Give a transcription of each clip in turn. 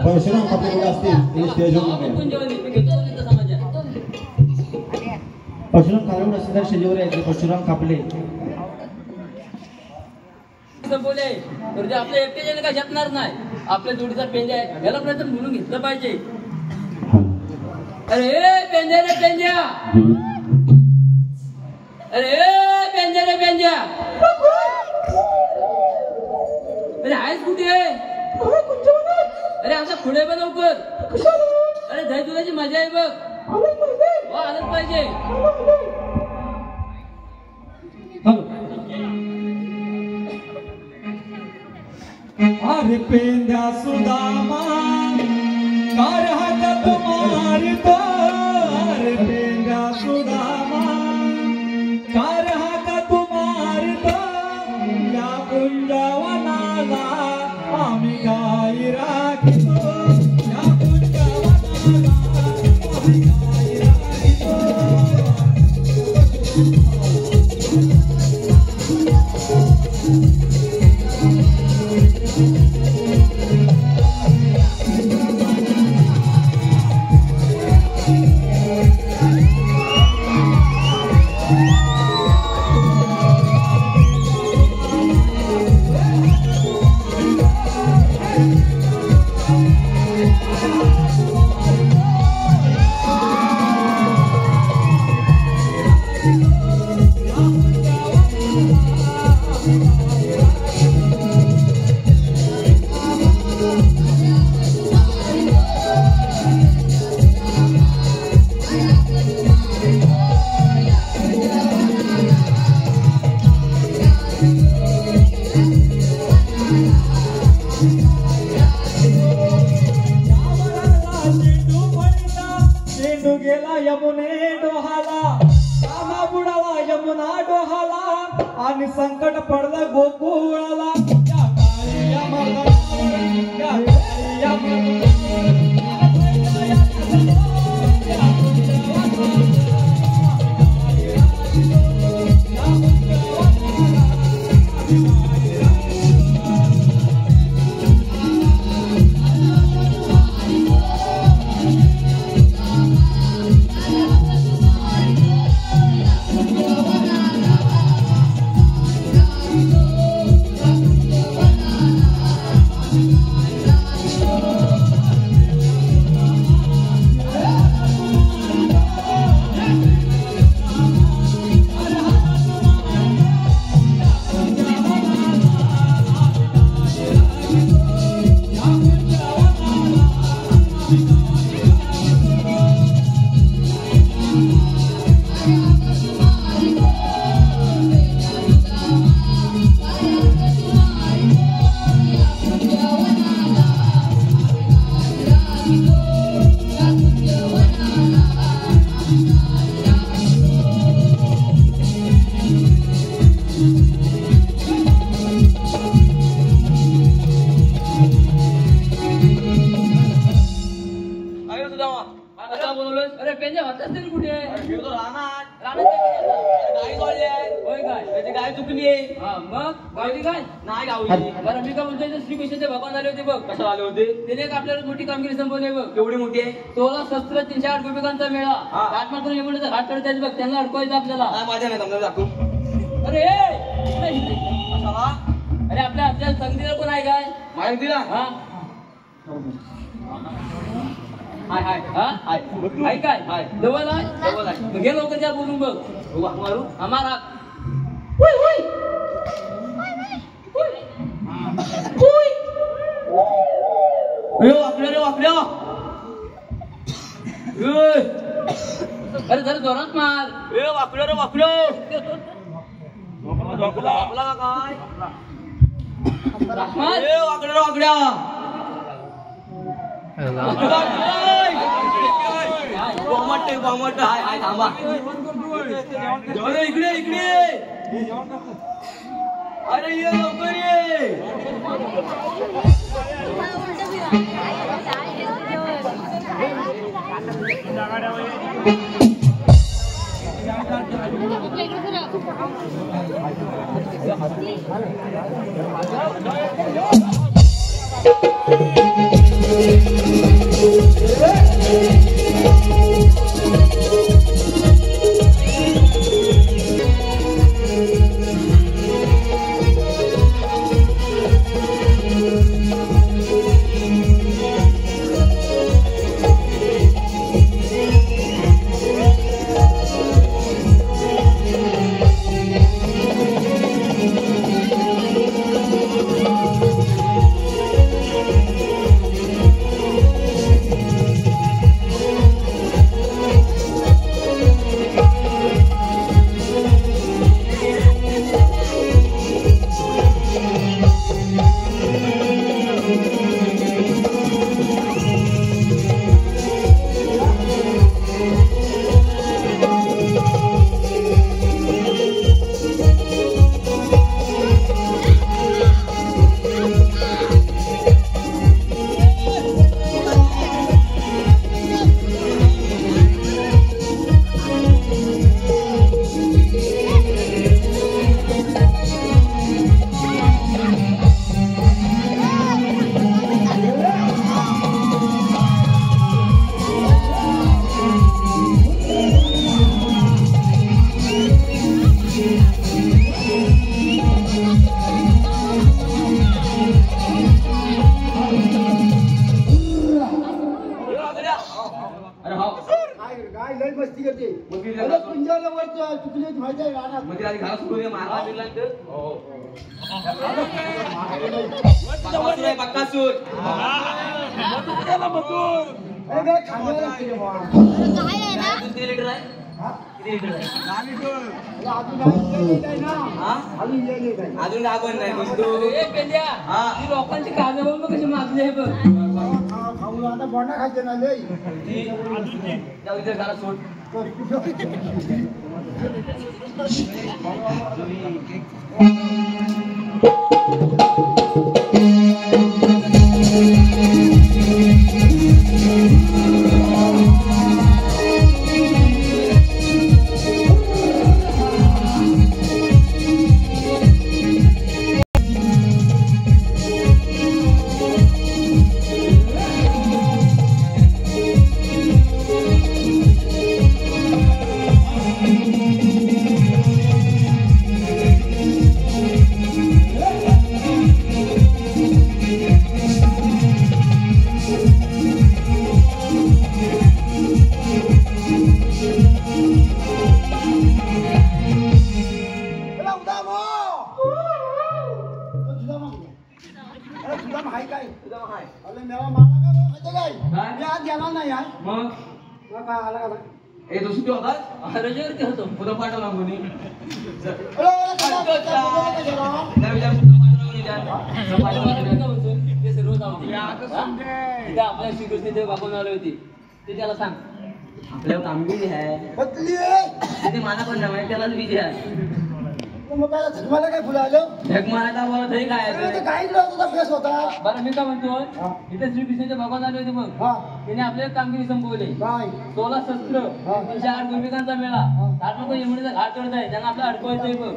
परशुराम कापले असतील परशुराम कालवड असतील तर शेजीवर यायचे परशुराम कापले बोले तर आपल्या एकट्याने काय झेपणार नाही. आपल्या जोडीचा पेंजा आहे याला प्रयत्न बोलून घेतलं पाहिजे. अरे पेंजा रे पेंजा, अरे पेंजा रे पेंजा, अरे आहेस कुठे? अरे आमचा पुढे बघ लवकर. अरे दही दुधाची मजा आहे बघ. आलंच पाहिजे. अरे पेंद्या सुदामा कार हात मारतो. अरे पेंद्या सुदामा कार हात मारतो. या कुंजवनाला आम्ही गाई राखतो. या कुंजवनाला आम्ही गाई राखतो. आणि संकट पडलं गोकुळाला. या काळी या मर्दावर, या काळी या आपल्याला मोठी कामगिरी संपवली बघ. एवढी मोठी आहे. 16 शस्त्र 308 गोपिकांचा मेळा. आत्मा करून एवढं हात करतायच बघ. त्यांना अडकवायचं आपल्याला. माझ्या नाही समजा दाखवू. अरे अरे आपल्या संगीला कोण आहे काय? माहिती दिला. हा हाय हाय हाय हाय काय हाय डबल आहे. घे लवकर त्या बोलून बघ. मारू आम्हाला वाकड्या रे वाकड्या. अरे जरा जोरात मार. ए वाकड्या रे वाकड्या. वाकला काय मार. ए वाकड्या रे वाकड्या. बॉमट हाय हाय थांबा. इकडे इकडे. अरे ये लवकर ये. अजून आपण नाही लोकांची कागद बघ कशी मागली आहे बघ. आता बोंडा खायचे ना लई घरात सोड. आपल्या श्रीकृष्ण देव बाबून आले होते ते त्याला सांग आपल्याला कामगिरी आहे माना पण नाही त्यालाच विधी आहे. मला काय फुलं आलं झगमारायला मला तरी काय बेस होता. बरं मी काय म्हणतोय इथे श्रीकृष्णाचे भगवान आले होते मग त्याने आपल्या कामगिरी संपवले. 16 शस्त्र 308 भूमिकांचा मेळा 8 लोक यमुनेचा घाट चढत आहे त्यांना आपलं अडकवायचंय बघ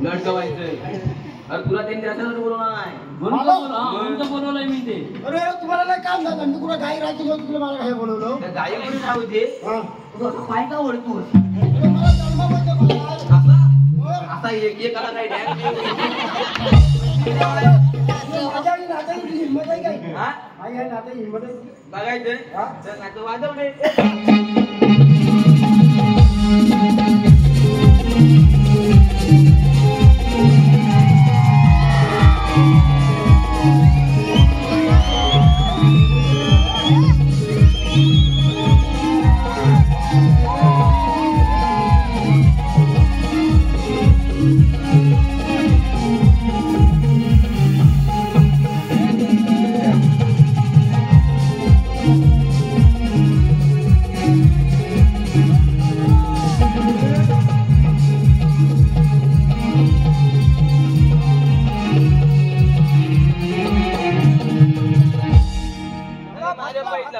अडकवायचंय. अरे तुला त्यांनी त्याच्यावर बोलवणार नाही म्हणून बोलवलंय मी ते. अरे तुम्हाला नाही काम झालं तुला गाई राहायची तुला मला काय बोलवलं गाई म्हणून राहू दे पाय का ओळखतो असा एक आला काय बघायचं वाजव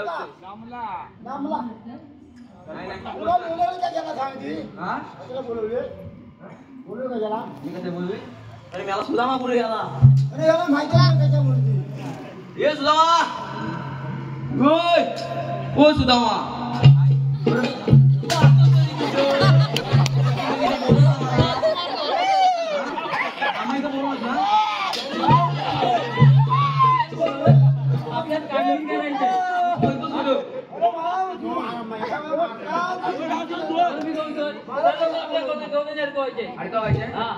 नामला तुला बोलवलं का त्याला सांगती तुला बोलवले बोलवलं का त्याला मी कसं बोलू अरे मला सुदामा पुढे गेला अरे याला माहिती आहे त्याच्यामुळे ए सुदामा होय ओ सुदामा आपल्यात काढून करायचं अडकवायचे हा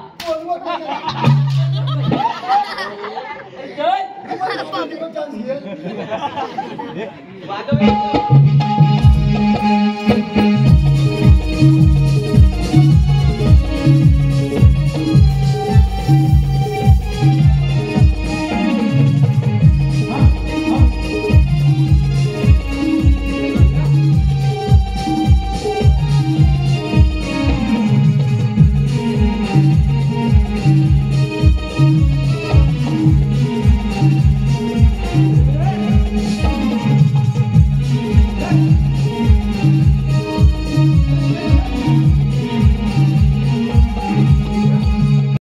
चल